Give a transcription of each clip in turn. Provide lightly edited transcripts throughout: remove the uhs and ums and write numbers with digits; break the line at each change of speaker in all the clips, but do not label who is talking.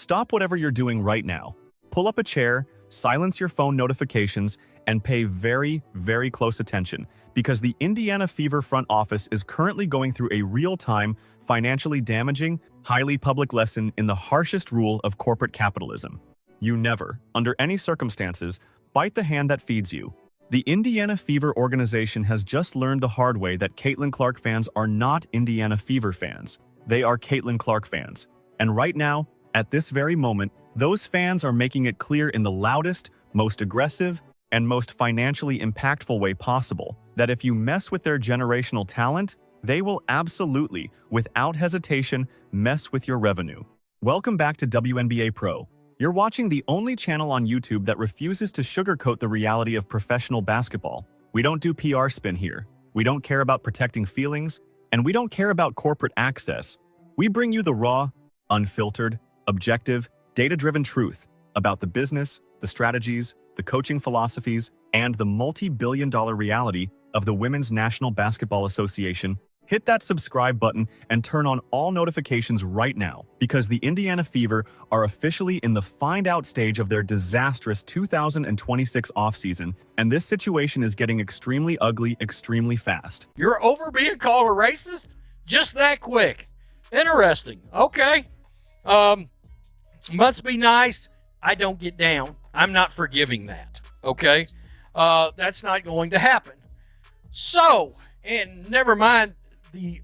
Stop whatever you're doing right now. Pull up a chair, silence your phone notifications, and pay very, very close attention because the Indiana Fever front office is currently going through a real-time, financially damaging, highly public lesson in the harshest rule of corporate capitalism. You never, under any circumstances, bite the hand that feeds you. The Indiana Fever organization has just learned the hard way that Caitlyn Clark fans are not Indiana Fever fans. They are Caitlyn Clark fans. And right now, at this very moment, those fans are making it clear in the loudest, most aggressive, and most financially impactful way possible that if you mess with their generational talent, they will absolutely, without hesitation, mess with your revenue. Welcome back to WNBA Pro. You're watching the only channel on YouTube that refuses to sugarcoat the reality of professional basketball. We don't do PR spin here. We don't care about protecting feelings, and we don't care about corporate access. We bring you the raw, unfiltered, objective, data-driven truth about the business, the strategies, the coaching philosophies, and the multi-billion-dollar reality of the Women's National Basketball Association. Hit that subscribe button and turn on all notifications right now because the Indiana Fever are officially in the find-out stage of their disastrous 2026 offseason, and this situation is getting extremely ugly extremely fast.
You're over being called a racist? Just that quick. Interesting. Okay. Must be nice. I don't get down. I'm not forgiving that. Okay. That's not going to happen. So, and never mind the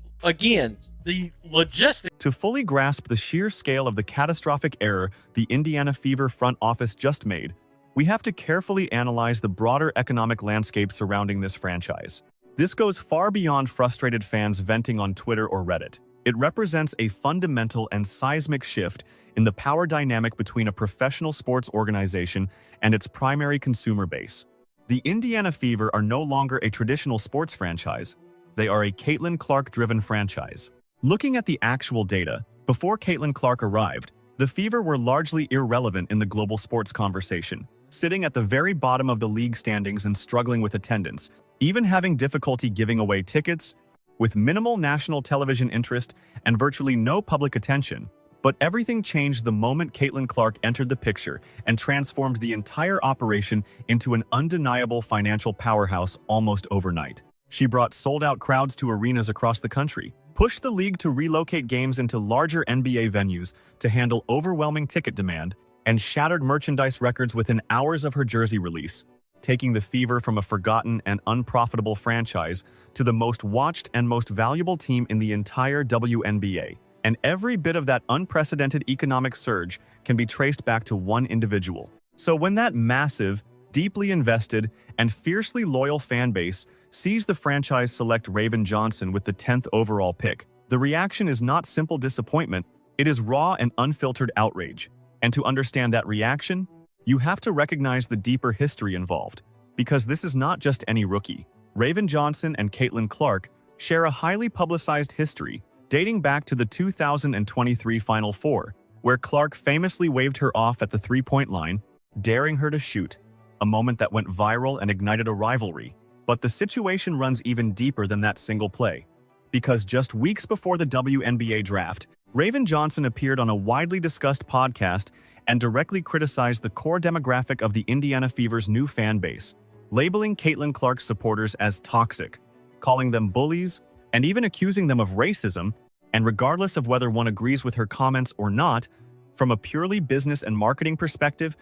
logistics.
To fully grasp the sheer scale of the catastrophic error the Indiana Fever front office just made, we have to carefully analyze the broader economic landscape surrounding this franchise. This goes far beyond frustrated fans venting on Twitter or Reddit. It represents a fundamental and seismic shift in the power dynamic between a professional sports organization and its primary consumer base. The Indiana Fever are no longer a traditional sports franchise. They are a Caitlyn Clark-driven franchise. Looking at the actual data, before Caitlyn Clark arrived, the Fever were largely irrelevant in the global sports conversation, sitting at the very bottom of the league standings and struggling with attendance, even having difficulty giving away tickets, with minimal national television interest and virtually no public attention. But everything changed the moment Caitlyn Clark entered the picture and transformed the entire operation into an undeniable financial powerhouse almost overnight. She brought sold-out crowds to arenas across the country, pushed the league to relocate games into larger NBA venues to handle overwhelming ticket demand, and shattered merchandise records within hours of her jersey release, taking the Fever from a forgotten and unprofitable franchise to the most watched and most valuable team in the entire WNBA. And every bit of that unprecedented economic surge can be traced back to one individual. So when that massive, deeply invested, and fiercely loyal fan base sees the franchise select Raven Johnson with the 10th overall pick, the reaction is not simple disappointment, it is raw and unfiltered outrage. And to understand that reaction, you have to recognize the deeper history involved, because this is not just any rookie. Raven Johnson and Caitlyn Clark share a highly publicized history dating back to the 2023 Final Four, where Clark famously waved her off at the three-point line, daring her to shoot, a moment that went viral and ignited a rivalry. But the situation runs even deeper than that single play, because just weeks before the WNBA draft, Raven Johnson appeared on a widely discussed podcast and directly criticized the core demographic of the Indiana Fever's new fan base, labeling Caitlyn Clark's supporters as toxic, calling them bullies, and even accusing them of racism. And regardless of whether one agrees with her comments or not, from a purely business and marketing perspective,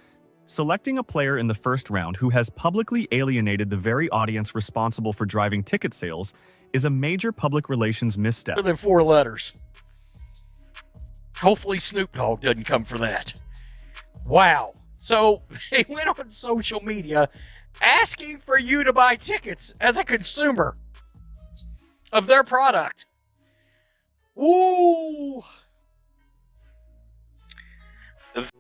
selecting a player in the first round who has publicly alienated the very audience responsible for driving ticket sales is a major public relations misstep.
More than 4 letters. Hopefully Snoop Dogg doesn't come for that. Wow. So they went on social media asking for you to buy tickets as a consumer of their product. Ooh.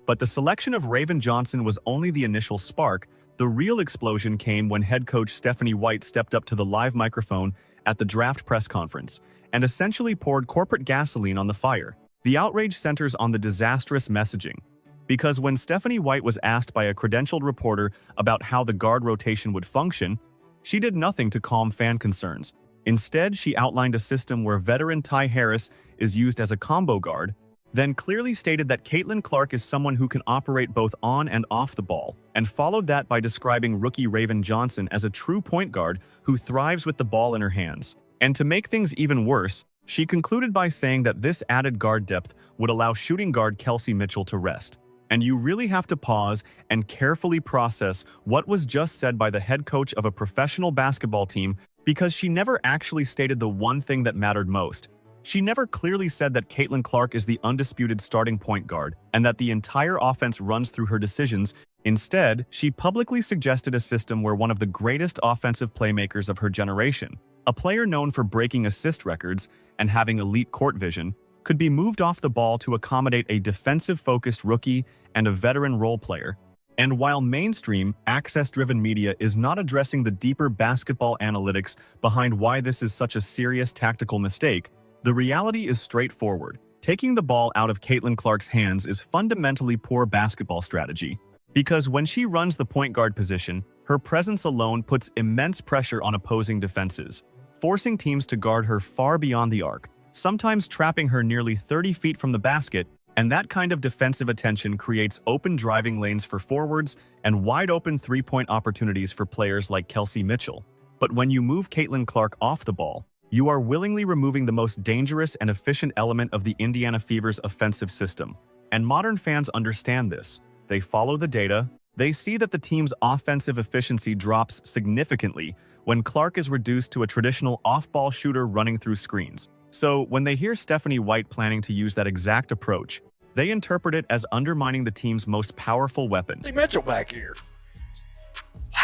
But the selection of Raven Johnson was only the initial spark. The real explosion came when head coach Stephanie White stepped up to the live microphone at the draft press conference and essentially poured corporate gasoline on the fire. The outrage centers on the disastrous messaging, because when Stephanie White was asked by a credentialed reporter about how the guard rotation would function, she did nothing to calm fan concerns. Instead, she outlined a system where veteran Ty Harris is used as a combo guard, then clearly stated that Caitlyn Clark is someone who can operate both on and off the ball, and followed that by describing rookie Raven Johnson as a true point guard who thrives with the ball in her hands. And to make things even worse, she concluded by saying that this added guard depth would allow shooting guard Kelsey Mitchell to rest. And you really have to pause and carefully process what was just said by the head coach of a professional basketball team, because she never actually stated the one thing that mattered most. She never clearly said that Caitlyn Clark is the undisputed starting point guard and that the entire offense runs through her decisions. Instead, she publicly suggested a system where one of the greatest offensive playmakers of her generation, a player known for breaking assist records and having elite court vision, could be moved off the ball to accommodate a defensive-focused rookie and a veteran role player. And while mainstream, access-driven media is not addressing the deeper basketball analytics behind why this is such a serious tactical mistake, the reality is straightforward. Taking the ball out of Caitlyn Clark's hands is fundamentally poor basketball strategy, because when she runs the point guard position, her presence alone puts immense pressure on opposing defenses, forcing teams to guard her far beyond the arc, sometimes trapping her nearly 30 feet from the basket, and that kind of defensive attention creates open driving lanes for forwards and wide-open three-point opportunities for players like Kelsey Mitchell. But when you move Caitlyn Clark off the ball, you are willingly removing the most dangerous and efficient element of the Indiana Fever's offensive system. And modern fans understand this. They follow the data. They see that the team's offensive efficiency drops significantly when Clark is reduced to a traditional off-ball shooter running through screens. So when they hear Stephanie White planning to use that exact approach, they interpret it as undermining the team's most powerful weapon.
See Mitchell back here.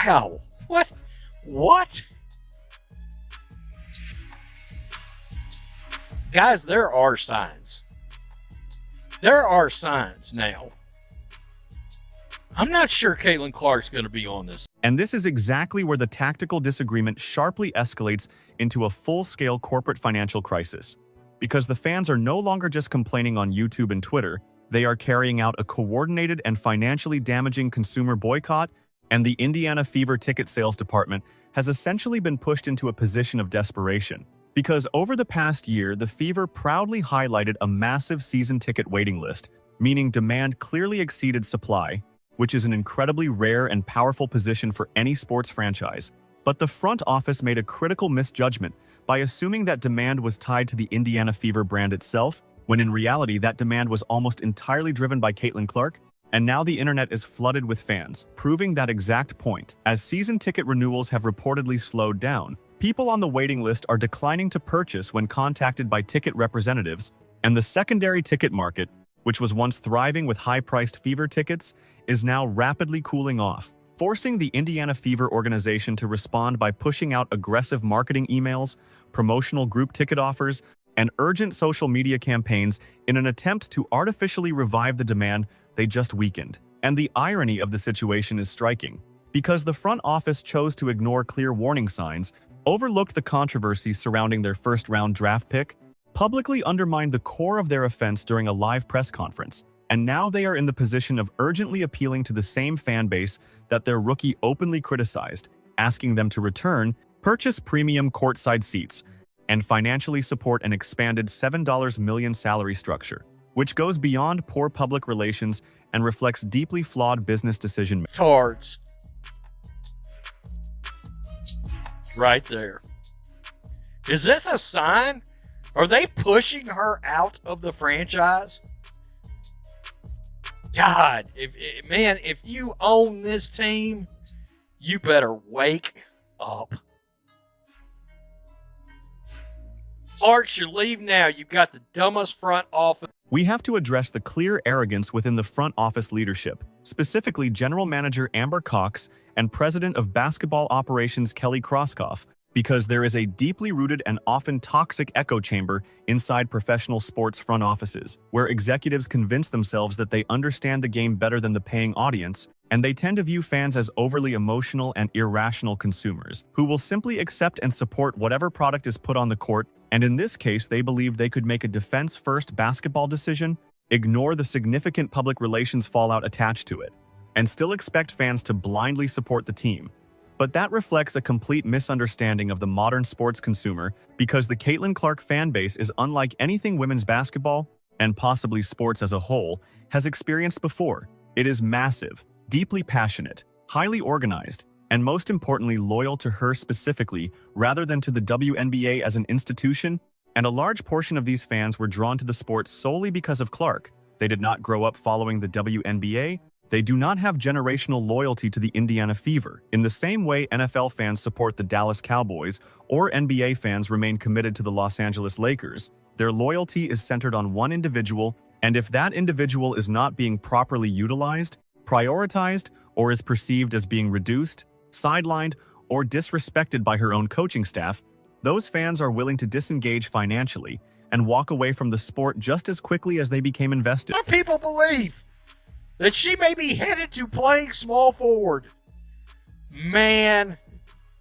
Wow. What? Guys, there are signs. There are signs now. I'm not sure Caitlyn Clark's going to be on this.
And this is exactly where the tactical disagreement sharply escalates into a full-scale corporate financial crisis. Because the fans are no longer just complaining on YouTube and Twitter, they are carrying out a coordinated and financially damaging consumer boycott, and the Indiana Fever ticket sales department has essentially been pushed into a position of desperation. Because over the past year, the Fever proudly highlighted a massive season ticket waiting list, meaning demand clearly exceeded supply, which is an incredibly rare and powerful position for any sports franchise. But the front office made a critical misjudgment by assuming that demand was tied to the Indiana Fever brand itself, when in reality that demand was almost entirely driven by Caitlyn Clark. And now the internet is flooded with fans, proving that exact point. As season ticket renewals have reportedly slowed down, people on the waiting list are declining to purchase when contacted by ticket representatives, and the secondary ticket market, which was once thriving with high-priced Fever tickets, is now rapidly cooling off, forcing the Indiana Fever organization to respond by pushing out aggressive marketing emails, promotional group ticket offers, and urgent social media campaigns in an attempt to artificially revive the demand they just weakened. And the irony of the situation is striking, because the front office chose to ignore clear warning signs, overlooked the controversy surrounding their first-round draft pick, publicly undermined the core of their offense during a live press conference, and now they are in the position of urgently appealing to the same fan base that their rookie openly criticized, asking them to return, purchase premium courtside seats, and financially support an expanded $7 million salary structure, which goes beyond poor public relations and reflects deeply flawed business decision-making.
Tards. Right there. Is this a sign? Are they pushing her out of the franchise? God, if you own this team, you better wake up. Clark should leave now. You've got the dumbest front office.
We have to address the clear arrogance within the front office leadership, specifically General Manager Amber Cox and President of Basketball Operations Kelly Krauskopf, because there is a deeply rooted and often toxic echo chamber inside professional sports front offices, where executives convince themselves that they understand the game better than the paying audience, and they tend to view fans as overly emotional and irrational consumers, who will simply accept and support whatever product is put on the court, and in this case they believed they could make a defense-first basketball decision, ignore the significant public relations fallout attached to it, and still expect fans to blindly support the team. But that reflects a complete misunderstanding of the modern sports consumer, because the Caitlyn Clark fan base is unlike anything women's basketball and possibly sports as a whole, has experienced before. It is massive, deeply passionate, highly organized, and most importantly loyal to her specifically rather than to the WNBA as an institution, and a large portion of these fans were drawn to the sport solely because of Clark. They did not grow up following the WNBA. They do not have generational loyalty to the Indiana Fever. In the same way NFL fans support the Dallas Cowboys or NBA fans remain committed to the Los Angeles Lakers, their loyalty is centered on one individual, and if that individual is not being properly utilized, prioritized, or is perceived as being reduced, sidelined, or disrespected by her own coaching staff, those fans are willing to disengage financially and walk away from the sport just as quickly as they became invested.
Some people believe that she may be headed to playing small forward. Man,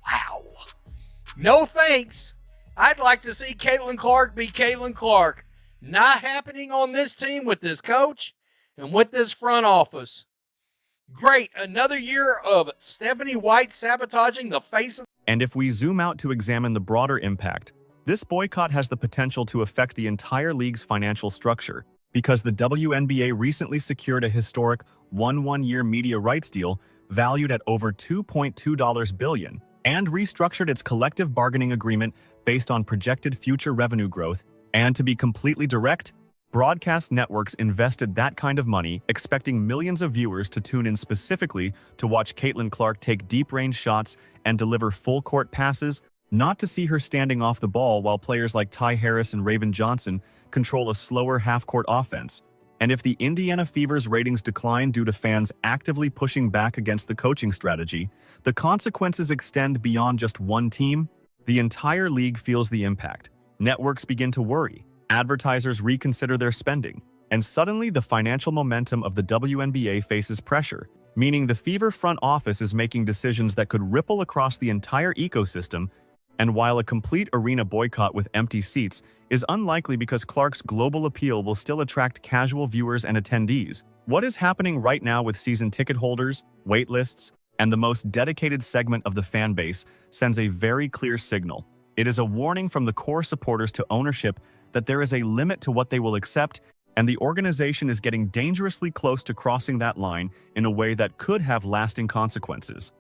wow. No thanks. I'd like to see Caitlyn Clark be Caitlyn Clark. Not happening on this team with this coach and with this front office. Great, another year of Stephanie White sabotaging the face of...
And if we zoom out to examine the broader impact, this boycott has the potential to affect the entire league's financial structure because the WNBA recently secured a historic one-year media rights deal valued at over $2.2 billion and restructured its collective bargaining agreement based on projected future revenue growth. And to be completely direct, broadcast networks invested that kind of money expecting millions of viewers to tune in specifically to watch Caitlyn Clark take deep-range shots and deliver full-court passes, not to see her standing off the ball while players like Ty Harris and Raven Johnson control a slower half-court offense. And if the Indiana Fever's ratings decline due to fans actively pushing back against the coaching strategy, the consequences extend beyond just one team. The entire league feels the impact. Networks begin to worry. Advertisers reconsider their spending, and suddenly the financial momentum of the WNBA faces pressure, meaning the Fever front office is making decisions that could ripple across the entire ecosystem. And while a complete arena boycott with empty seats is unlikely because Clark's global appeal will still attract casual viewers and attendees, what is happening right now with season ticket holders, waitlists, and the most dedicated segment of the fan base sends a very clear signal. It is a warning from the core supporters to ownership that there is a limit to what they will accept, and the organization is getting dangerously close to crossing that line in a way that could have lasting consequences.